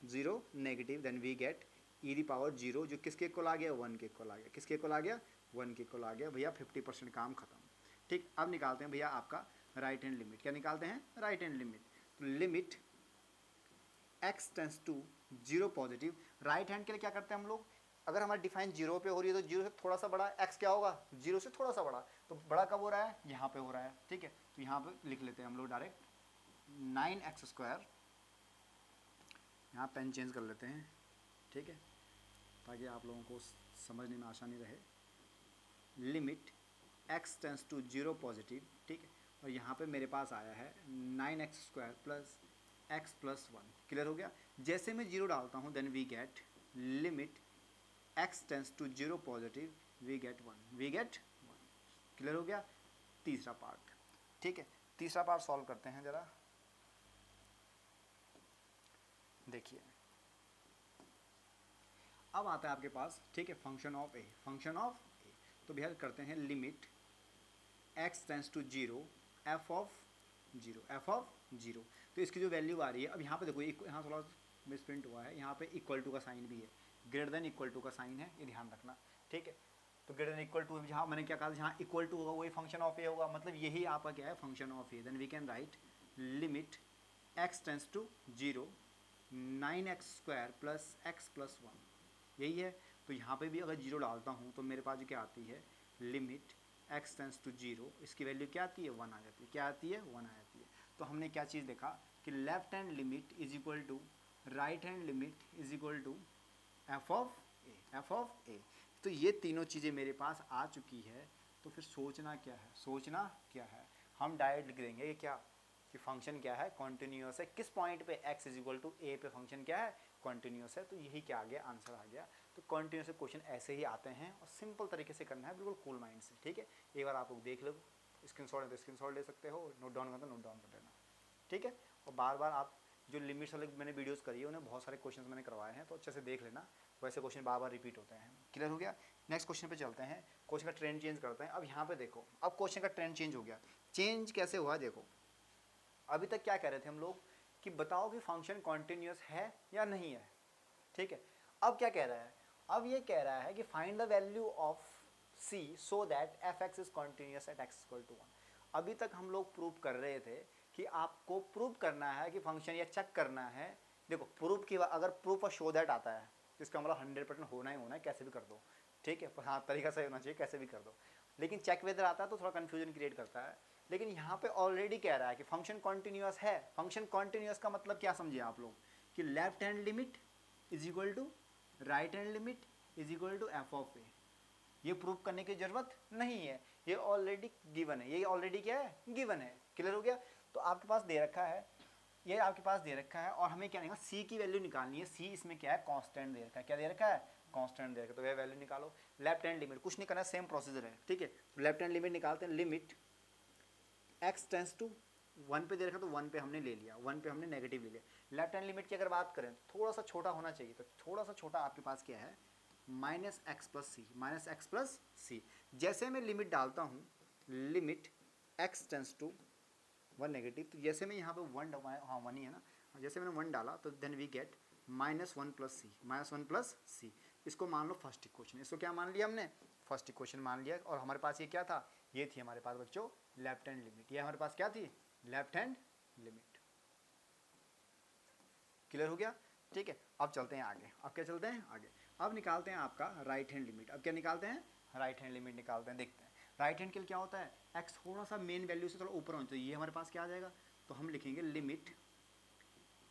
0 negative, then we get e power 0 जो किसके इक्वल आ गया, 1 के इक्वल आ गया, किसके इक्वल आ गया 1 के इक्वल आ गया। भैया 50% काम खत्म। ठीक, अब निकालते हैं भैया आपका राइट हैंड लिमिट, क्या निकालते हैं राइट हैंड लिमिट, तो limit x tends to 0 positive, right hand के लिए क्या करते हैं हम लोग, अगर हमारा डिफाइन 0 पे हो रही है तो 0 से थोड़ा सा बड़ा x क्या होगा, 0 से थोड़ा सा बड़ा, तो बड़ा कब हो रहा है, यहाँ पे हो रहा है। ठीक है, तो यहाँ पे लिख लेते हैं हम लोग डायरेक्ट 9x², यहाँ पेन चेंज कर लेते हैं, ठीक है, ताकि आप लोगों को समझने में आसानी रहे। Limit x tends to 0 positive, ठीक है, और यहाँ पे मेरे पास आया है 9x² plus x plus 1। Clear हो गया? जैसे मैं 0 डालता हूँ then we get limit x tends to 0 positive, we get 1। Clear हो गया? तीसरा पार्ट, ठीक है, तीसरा पार्ट सॉल्व करते हैं जरा। देखिए अब आता है आपके पास, ठीक है, फंक्शन ऑफ ए, तो भैया करते हैं limit x tends to 0 f of 0, तो इसकी जो वैल्यू आ रही है, अब यहाँ पे देखो यहाँ थोड़ा मिसप्रिंट हुआ है, यहाँ पे इक्वल टू का साइन भी है, ग्रेटर देन इक्वल टू का साइन है, ये ध्यान रखना। ठीक है, तो ग्रेटर देन इक्वल टू, जहाँ मैंने क्या कहा, जहाँ इक्वल टू होगा वही फंक्शन ऑफ ए होगा, मतलब यही आपका क्या है function of a. Then we can write limit x tends to 0 9x² plus x plus 1, यही है। तो यहाँ पे भी अगर 0 डालता हूँ तो मेरे पास क्या आती है, लिमिट x टेंस टू 0, इसकी वैल्यू क्या आती है 1 आ जाती है, क्या आती है 1 आ जाती है। तो हमने क्या चीज़ देखा कि left hand limit is equal to right hand limit is equal to F of a. तो ये तीनों चीज़ें मेरे पास आ चुकी है, तो फिर सोचना क्या है, हम डायरेक्ट लिख देंगे कि क्या कि फंक्शन क्या है कॉन्टिन्यूस है, किस पॉइंट पे x इज इक्वल टू ए पे फंक्शन क्या है कॉन्टिन्यूस है, तो यही क्या आ गया आंसर आ गया। तो कॉन्टिन्यूस क्वेश्चन ऐसे ही आते हैं और सिंपल तरीके से करना है, बिल्कुल कूल माइंड से। ठीक है, एक बार आप लोग देख लो, स्क्रीनशॉट है तो स्क्रीनशॉट ले सकते हो, नोट डाउन करना तो नोट डाउन कर लेना। ठीक है, और बार बार आप जो लिमिट्स वाले मैंने वीडियोस करी है उन्हें बहुत सारे क्वेश्चंस मैंने करवाए हैं, तो अच्छे से देख लेना, वैसे क्वेश्चन बार बार रिपीट होते हैं। क्लियर हो गया? नेक्स्ट क्वेश्चन पे चलते हैं, क्वेश्चन का ट्रेंड चेंज करते हैं। अब यहाँ पे देखो, अब क्वेश्चन का ट्रेंड चेंज हो गया। चेंज कैसे हुआ देखो, अभी तक क्या कह रहे थे हम लोग कि बताओ कि फंक्शन कॉन्टिन्यूस है या नहीं है। ठीक है, अब क्या कह रहा है, अब ये कह रहा है कि find the value of c so that f(x) is continuous at x equal to 1। अभी तक हम लोग प्रूव कर रहे थे कि आपको प्रूव करना है कि फंक्शन, या चेक करना है। देखो प्रूफ की, अगर प्रूफ और शो दैट आता है तो इसका मतलब 100% होना ही होना है, कैसे भी कर दो। ठीक है, हाँ तरीका सही होना चाहिए, कैसे भी कर दो। लेकिन चेक वेदर आता है तो थोड़ा कन्फ्यूजन क्रिएट करता है। लेकिन यहाँ पे ऑलरेडी कह रहा है कि फंक्शन कॉन्टिन्यूस है। फंक्शन कॉन्टिन्यूस का मतलब क्या समझिए आप लोग, कि left hand limit is equal to right hand limit is equal to F of a. ये प्रूव करने की जरूरत नहीं है, ये ऑलरेडी गिवन है, ये ऑलरेडी क्या है, गिवन है। क्लियर हो गया। तो आपके पास दे रखा है, ये आपके पास दे रखा है और हमें क्या निकालना, सी की वैल्यू निकालनी है। सी इसमें क्या है, कांस्टेंट दे रखा है। क्या दे रखा है, कांस्टेंट दे रखा है। तो वह वैल्यू निकालो। लेफ्ट हैंड लिमिट, कुछ नहीं करना, सेम प्रोसीजर है, ठीक है। तो लेफ्ट हैंड लिमिट निकालते हैं। लिमिट x टेंस टू 1 पे दे रखा तो 1 पे हमने ले लिया, 1 पे हमने नेगेटिव ले लिया। लेफ्ट हैंड लिमिट की अगर बात करें थोड़ा सा छोटा होना चाहिए, तो थोड़ा सा छोटा आपके पास क्या है, minus x plus c, minus x plus c. जैसे मैं लिमिट डालता हूँ, limit x tends to 1 negative, तो जैसे मैं यहाँ पे 1, हाँ 1 ही है ना, जैसे मैंने 1 डाला तो then we get -1 plus c, -1 plus c. इसको मान लो फर्स्ट इक्वेशन, इसको क्या मान लिया हमने, फर्स्ट इक्वेशन मान लिया। और हमारे पास ये क्या था, ये थी हमारे पास बच्चों लेफ्ट हैंड लिमिट। ये हमारे पास क्या थी, लेफ्ट हैंड लिमिट। क्लियर हो गया, ठीक है। अब चलते हैं आगे, अब क्या चलते हैं आगे, अब निकालते हैं आपका राइट हैंड लिमिट। अब क्या निकालते हैं, राइट हैंड लिमिट निकालते हैं। देखते हैं राइट हैंड के लिए क्या होता है, x थोड़ा सा मेन वैल्यू से थोड़ा ऊपर होना चाहिए। ये हमारे पास क्या आ जाएगा, तो हम लिखेंगे limit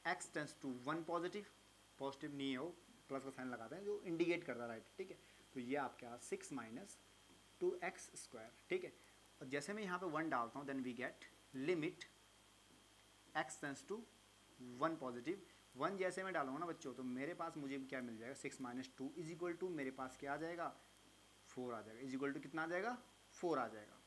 x tends to 1 positive, positive नहीं है वो, प्लस का साइन लगाते हैं जो इंडिकेट करता है राइट, ठीक है। तो ये आपके पास 6 माइनस 2x², ठीक है। और जैसे मैं यहाँ पे 1 डालता हूँ, then we get limit x tends to 1 positive. 1 जैसे मैं डालूंगा ना बच्चों, तो मेरे पास मुझे क्या मिल जाएगा, 6 माइनस 2 इज इक्वल टू मेरे पास क्या आ जाएगा, 4 आ जाएगा। इज इक्वल टू कितना आ जाएगा, 4 आ जाएगा।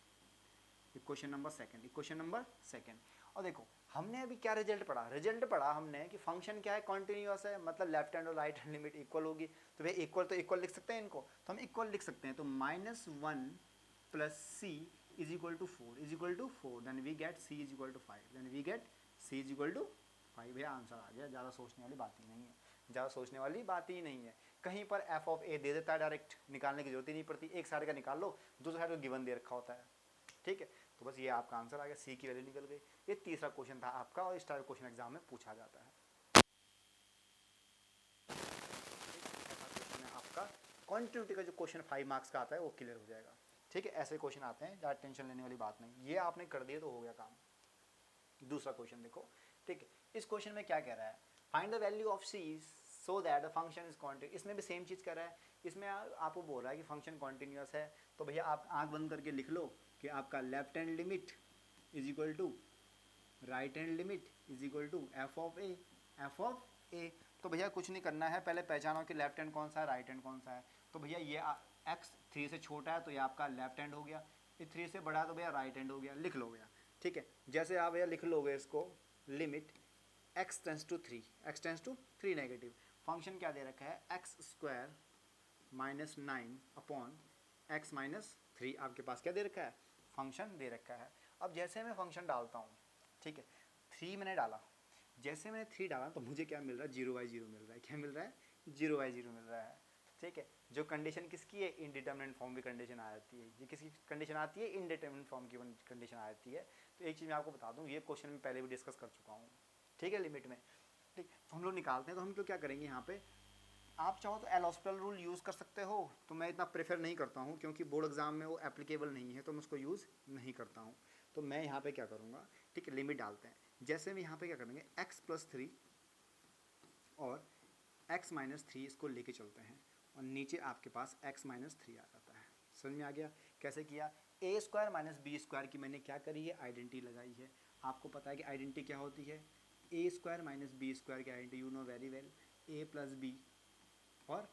Equation number second, equation number second. और देखो हमने अभी क्या रिजल्ट पढ़ा, रिजल्ट पढ़ा हमने कि फंक्शन क्या है, कॉन्टिन्यूअस है, मतलब लेफ्ट हैंड और राइट हैंड लिमिट इक्वल होगी। तो भाई इक्वल तो इक्वल लिख सकते हैं इनको, तो हम इक्वल लिख सकते हैं। तो -1 plus c is equal to 4, is equal to 4, then we get c is equal to 5, then we get c is equal to 5। भैया आंसर आ गया, ज़्यादा सोचने वाली बात ही नहीं है, ज़्यादा सोचने वाली बात ही नहीं है। कहीं पर एफ ऑफ ए दे देता है डायरेक्ट, निकालने की जरूरत ही नहीं पड़ती। एक साइड का निकाल लो, दूसरे साइड को गिवन दे रखा होता है, ठीक है। तो बस ये आपका आंसर आ गया, सी की वैल्यू निकल गई। ये तीसरा क्वेश्चन था आपका और इस टाइप क्वेश्चन एग्जाम में पूछा जाता है। आपका कॉन्टिन्यूटी का जो क्वेश्चन 5 मार्क्स का आता है वो क्लियर हो जाएगा, ठीक है। ऐसे क्वेश्चन आते हैं, ज़्यादा टेंशन लेने वाली बात नहीं, ये आपने कर दिए तो हो गया काम। दूसरा क्वेश्चन देखो, ठीक है। इस क्वेश्चन में क्या कह रहा है, find the value of c so that the function is continuous. इसमें भी सेम चीज़ कर रहा है, इसमें आपको बोल रहा है कि फंक्शन कॉन्टिन्यूस है। तो भैया आप आंख बंद करके लिख लो कि आपका left hand limit is equal to right hand limit is equal to F of a, f of a. तो भैया कुछ नहीं करना है, पहले पहचानो कि लेफ्ट हैंड कौन सा है, राइट हैंड कौन सा है। तो भैया ये x 3 से छोटा है तो ये आपका लेफ्ट हैंड हो गया, ये 3 से बड़ा है तो भैया राइट हैंड हो गया। लिख लो भैया, ठीक है। जैसे आप भैया लिख लोगे इसको, limit x tends to 3, x tends to 3 negative, function क्या दे रखा है, x² minus 9 upon x minus 3। आपके पास क्या दे रखा है, फंक्शन दे रखा है। अब जैसे मैं फंक्शन डालता हूँ, ठीक है, 3 मैंने डाला, जैसे मैंने 3 डाला तो मुझे क्या मिल रहा है, 0/0 मिल रहा है। क्या मिल रहा है, 0/0 मिल रहा है, ठीक है। जो कंडीशन किसकी है, इनडिटरमिनेट फॉर्म की कंडीशन आ जाती है। ये किसकी कंडीशन आती है, इनडिटरमिनेट फॉर्म की कंडीशन आ जाती है। तो एक चीज़ मैं आपको बता दूँ, ये क्वेश्चन में पहले भी डिस्कस कर चुका हूँ, ठीक है, लिमिट में, ठीक। तो हम लोग निकालते हैं, तो हम लोग क्या करेंगे यहाँ पे, आप चाहो तो एल हॉस्पिटल रूल यूज़ कर सकते हो, तो मैं इतना प्रेफर नहीं करता हूँ क्योंकि बोर्ड एग्जाम में वो एप्लीकेबल नहीं है, तो मैं उसको यूज़ नहीं करता हूँ। तो मैं यहाँ पे क्या करूँगा, ठीक है, लिमिट डालते हैं। जैसे मैं यहाँ पे क्या करेंगे, x+3 और x-3 इसको लेके चलते हैं और नीचे आपके पास x-3 आ जाता है। समझ में आ गया कैसे किया, a² माइनस b² की मैंने क्या करी है, आइडेंटिटी लगाई है। आपको पता है कि आइडेंटिटी क्या होती है, a² माइनस b² की identity you know very well, a plus b और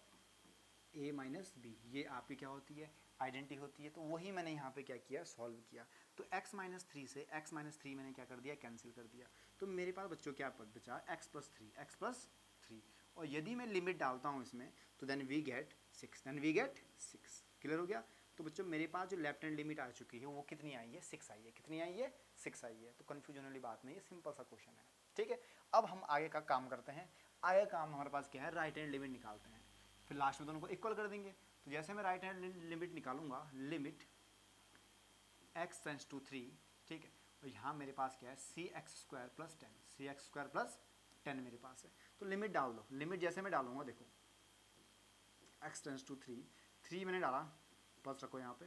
a माइनस बी, ये आपकी क्या होती है, आइडेंटिटी होती है। तो वही मैंने यहाँ पे क्या किया, सॉल्व किया। तो x-3 से x-3 मैंने क्या कर दिया, कैंसिल कर दिया। तो मेरे पास बच्चों क्या पद बचा, x+3 और यदि मैं लिमिट डालता हूँ इसमें तो then we get 6, then we get 6। Clear हो गया। तो बच्चों मेरे पास जो लेफ्ट हैंड लिमिट आ चुकी है वो कितनी आई है, 6 आई है। कितनी आई है, 6 आई है। तो कन्फ्यूजन वाली बात नहीं है, सिंपल सा क्वेश्चन है, ठीक है। अब हम आगे का काम करते हैं। आगे काम हमारे पास क्या है, राइट हैंड लिमिट निकालते हैं, फिर लास्ट में दोनों को इक्वल कर देंगे। तो जैसे मैं राइट हैंड लिमिट निकालूंगा, लिमिट x टेंस टू 3, ठीक है, और यहाँ मेरे पास क्या है, cx² प्लस 10, cx² प्लस 10 मेरे पास है। तो लिमिट डाल दो, लिमिट जैसे मैं डालूंगा, देखो x टेंस टू 3 मैंने डाला, प्लस रखो यहाँ पे,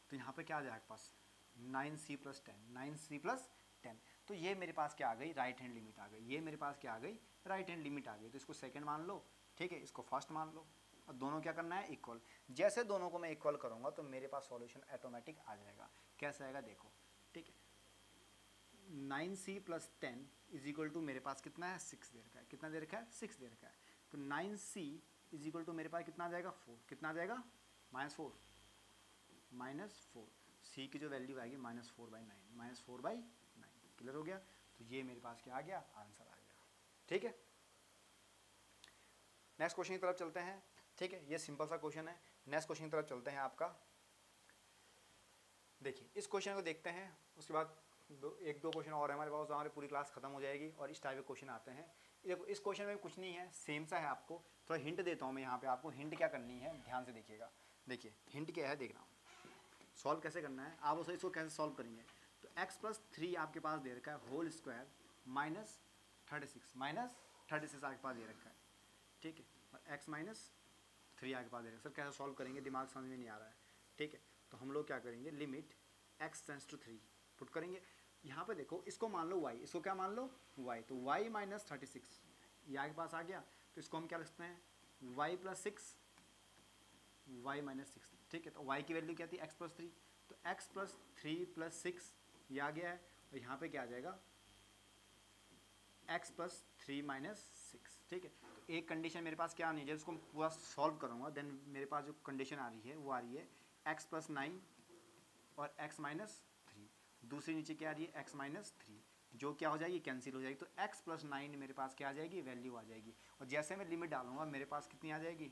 तो यहाँ पे क्या आ जाएगा पास, 9c प्लस 10, 9c प्लस 10। तो ये मेरे पास क्या आ गई, राइट हैंड लिमिट आ गई। ये मेरे पास क्या आ गई, राइट हैंड लिमिट आ गई। तो इसको सेकंड मान लो, ठीक है, इसको फर्स्ट मान लो। और दोनों क्या करना है, इक्वल। जैसे दोनों को मैं इक्वल करूँगा तो मेरे पास सॉल्यूशन ऑटोमेटिक आ जाएगा। कैसे आएगा देखो, ठीक है। 9c + 10 = मेरे पास कितना है, 6 दे रखा है। कितना दे रखा है, 6 दे रखा है। तो 9c = मेरे पास कितना आ जाएगा, 4। कितना आ जाएगा, -4। -4 c की जो वैल्यू आएगी -4/9, -4/9। क्लियर हो गया। तो ये मेरे पास क्या आ गया, आंसर आ गया। ठीक है, नेक्स्ट क्वेश्चन की तरफ चलते हैं। ठीक है, ये सिंपल सा क्वेश्चन है। नेक्स्ट क्वेश्चन की तरफ चलते हैं आपका। देखिए इस क्वेश्चन को देखते हैं, उसके बाद एक दो क्वेश्चन और है हमारे पास, हमारी पूरी क्लास खत्म हो जाएगी और इस टाइप के क्वेश्चन आते हैं। देखो इस क्वेश्चन में कुछ नहीं है, सेम सा है। आपको थोड़ा हिंट देता हूँ मैं यहाँ पे, आपको हिंट क्या करनी है ध्यान से देखिएगा। देखिए हिंट क्या है, देखना सॉल्व कैसे करना है, आप उसको कैसे सॉल्व करेंगे। तो x + 3 आपके पास दे रखा है होल स्क्वायर -36 आपके पास दे रखा है। ठीक है, और x - 3 आपके पास दे रखा है। सर कैसे सॉल्व करेंगे, दिमाग समझ में नहीं आ रहा है। ठीक है, तो हम लोग क्या करेंगे, limit x tends to 3 put करेंगे। यहाँ पे देखो इसको मान लो y, इसको क्या मान लो y, तो y - 36 ये आपके पास आ गया। तो इसको हम क्या लिख सकते हैं, y + 6 y - 6। ठीक है, तो y की वैल्यू क्या थी, x + 3, तो x + 3 + 6 ये आ गया है। और यहाँ पे क्या आ जाएगा, x + 3 - 6। ठीक है, तो एक कंडीशन मेरे पास क्या आनी है, जब इसको पूरा सॉल्व करूँगा देन मेरे पास जो कंडीशन आ रही है वो आ रही है x + 9 और x - 3। दूसरी नीचे क्या आ रही है, x - 3, जो क्या हो जाएगी, कैंसिल हो जाएगी। तो x + 9 मेरे पास क्या आ जाएगी, वैल्यू आ जाएगी। और जैसे मैं लिमिट डालूंगा मेरे पास कितनी आ जाएगी,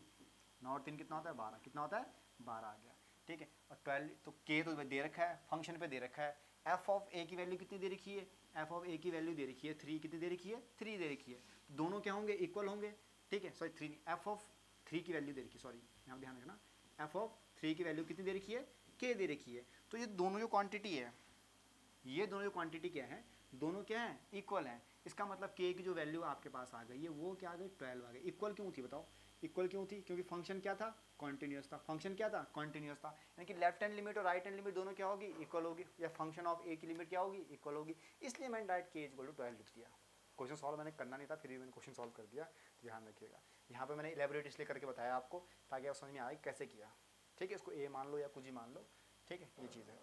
9 और 3 कितना होता है, 12। कितना होता है, 12 आ गया। ठीक है, और 12 तो k तो दे रखा है, फंक्शन पे दे रखा है। f(a) की वैल्यू कितनी दे रखी है, f(a) की वैल्यू दे रखी है 3। कितनी दे रखी है, 3 दे रखी है। तो दोनों क्या होंगे, इक्वल होंगे। ठीक है, सॉरी 3 f(3) की वैल्यू दे रखी है, सॉरी यहाँ ध्यान रखना, f(3) की वैल्यू कितनी दे रखी है, k दे रखी है। तो ये दोनों जो क्वांटिटी है, ये दोनों जो क्वांटिटी क्या है, दोनों क्या है, इक्वल है। इसका मतलब k की जो वैल्यू आपके पास आ गई है वो क्या आ गई, 12 आ गई। इक्वल क्यों थी बताओ, इक्वल क्यों थी, क्योंकि फंक्शन क्या था, कॉन्टिन्यूस था। फंक्शन क्या था, कॉन्टिन्यूस था, यानी कि लेफ्ट हैंड लिमिट और राइट हैंड लिमिट दोनों क्या होगी, इक्वल होगी। या फंक्शन ऑफ a की लिमिट क्या होगी, इक्वल होगी। इसलिए मैंने डायरेक्ट k = 12 लिख दिया। क्वेश्चन सॉल्व मैंने करना नहीं था, फिर भी मैंने क्वेश्चन सॉल्व कर दिया, तो ध्यान रखिएगा। यहाँ पे मैंने इलेबोरेट इसलिए करके बताया आपको ताकि आप समझ में आए कैसे किया। ठीक है, इसको a मान लो या कुछ ही मान लो। ठीक है, ये चीज़ है।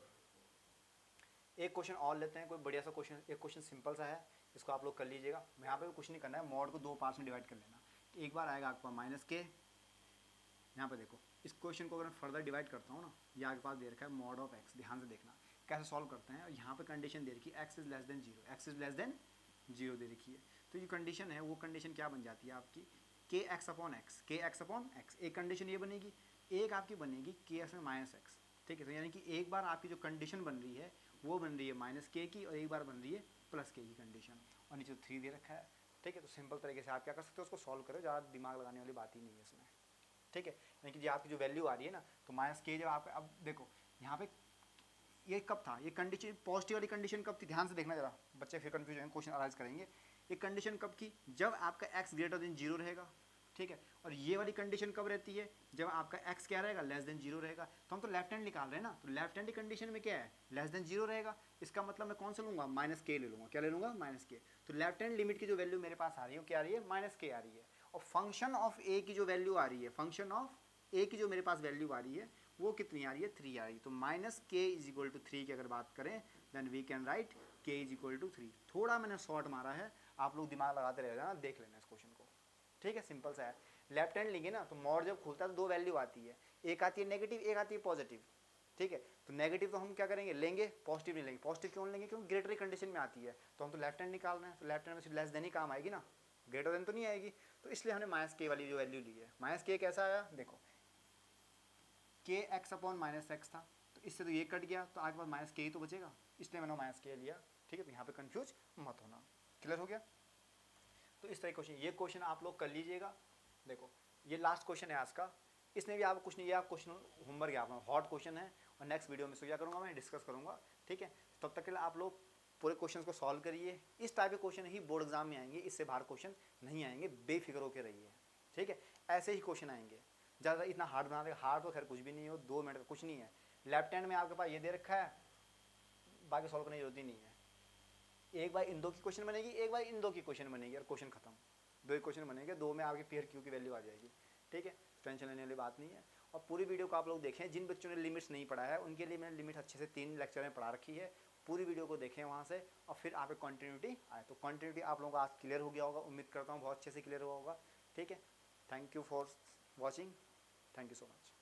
एक क्वेश्चन और लेते हैं, कोई बढ़िया सा क्वेश्चन। एक क्वेश्चन सिंपल सा है, इसको आप लोग कर लीजिएगा। यहाँ पे कुछ नहीं करना है, मॉड को 2 पार्ट्स में डिवाइड कर लेना। तो एक बार आएगा आपका -k। यहाँ पे देखो इस क्वेश्चन को अगर मैं फर्दर डिवाइड करता हूँ ना, ये आपके पास दे रखा है mod ऑफ x। ध्यान से देखना कैसे सॉल्व करते हैं। और यहाँ पे कंडीशन दे रखी है x > 0, x > 0 दे रखी है। तो ये कंडीशन है, वो कंडीशन क्या बन जाती है आपकी, kx/x। एक कंडीशन ये बनेगी, एक आपकी बनेगी kx-x। ठीक है, तो यानी कि एक बार आपकी जो कंडीशन बन रही है वो बन रही है -k की, और एक बार बन रही है +k की कंडीशन, और नीचे 3 दे रखा है। ठीक है, तो सिंपल तरीके से आप क्या कर सकते हो, उसको सॉल्व करो, ज़्यादा दिमाग लगाने वाली बात ही नहीं है इसमें। ठीक है, यानी कि जो आपकी जो वैल्यू आ रही है ना, तो -k जब आप, अब देखो यहाँ पे ये कब था, ये कंडीशन पॉजिटिव वाली कंडीशन कब थी, ध्यान से देखना जरा, बच्चे फिर कंफ्यूज हैं, क्वेश्चन अराइज करेंगे। ये कंडीशन कब की, जब आपका x > 0 रहेगा। ठीक है, और ये वाली कंडीशन कब रहती है, जब आपका x क्या रहेगा, <0 रहेगा। तो हम तो लेफ्ट हैंड निकाल रहे हैं ना, तो लेफ्ट हैंड की कंडीशन में क्या है, <0 रहेगा। इसका मतलब मैं कौन सा लूँगा, -k ले लूँगा। क्या ले लूँगा, -k। तो लेफ्ट हैंड लिमिट की जो वैल्यू मेरे पास आ रही है वो क्या आ रही है, -k आ रही है। और फंक्शन ऑफ a की जो वैल्यू आ रही है, फंक्शन ऑफ a की जो मेरे पास वैल्यू आ रही है वो कितनी आ रही है, 3 आ रही है। तो -k = 3 की अगर बात करें then we can write k = 3। थोड़ा मैंने शॉर्ट मारा है, आप लोग दिमाग लगाते रह जाना, देख लेना इस क्वेश्चन को। ठीक है, सिंपल सा है। लेफ्ट हैंड लेंगे ना तो मॉड जब खुलता है तो 2 वैल्यू आती है, एक आती है नेगेटिव, एक आती है पॉजिटिव। ठीक है, तो नेगेटिव तो हम क्या करेंगे, लेंगे, पॉजिटिव नहीं लेंगे। पॉजिटिव क्यों लेंगे, क्योंकि ग्रेटर कंडीशन में आती है, तो हम तो लेफ्ट हैंड निकाल रहे हैं, तो लेफ्ट हैंड में सिर्फ लेस देन ही काम आएगी ना, ग्रेटर देन तो नहीं आएगी। तो इसलिए हमने -k वाली जो वैल्यू ली है। -k कैसा आया, देखो kx/-x था, तो इससे तो ये कट गया, तो आगे पास -k ही तो बचेगा, इसलिए मैंने -k लिया। ठीक है, तो यहाँ पे कंफ्यूज मत होना। क्लियर हो गया। तो इस तरह क्वेश्चन, ये क्वेश्चन आप लोग कर लीजिएगा। देखो ये लास्ट क्वेश्चन है आज का, इसमें भी आप कुछ नहीं, ये आप क्वेश्चन होमवर्क है आपका, हॉट क्वेश्चन है, और नेक्स्ट वीडियो में इसको क्या करूँगा मैं, डिस्कस करूँगा। ठीक है, तब तक के लिए आप लोग पूरे क्वेश्चन को सॉल्व करिए। इस टाइप के क्वेश्चन ही बोर्ड एग्जाम में आएंगे, इससे बाहर क्वेश्चन नहीं आएंगे, बेफिक्र होकर रहिए। ठीक है, ऐसे ही क्वेश्चन आएंगे, ज़्यादा इतना हार्ड बना देगा, हार्ड तो खैर कुछ भी नहीं हो, 2 मिनट का कुछ नहीं है। लेफ्ट हैंड में आपके पास ये दे रखा है, बाकी सॉल्व करने की जरूरत ही नहीं है। एक बार इन 2 की क्वेश्चन बनेगी, एक बार इन 2 की क्वेश्चन बनेगी, और क्वेश्चन खत्म। 2 ही क्वेश्चन बनेंगे, 2 में आपके पेयर क्यू की वैल्यू आ जाएगी। ठीक है, टेंशन लेने वाली बात नहीं है। और पूरी वीडियो को आप लोग देखें, जिन बच्चों ने लिमिट्स नहीं पढ़ा है उनके लिए मैंने लिमिट अच्छे से 3 लेक्चर में पढ़ा रखी है। पूरी वीडियो को देखें वहाँ से, और फिर आप एक कंटिन्यूटी आए। तो कंटिन्यूटी आप लोगों को आज क्लियर हो गया होगा, उम्मीद करता हूँ बहुत अच्छे से क्लियर हुआ होगा। ठीक है, thank you for watching, thank you so much.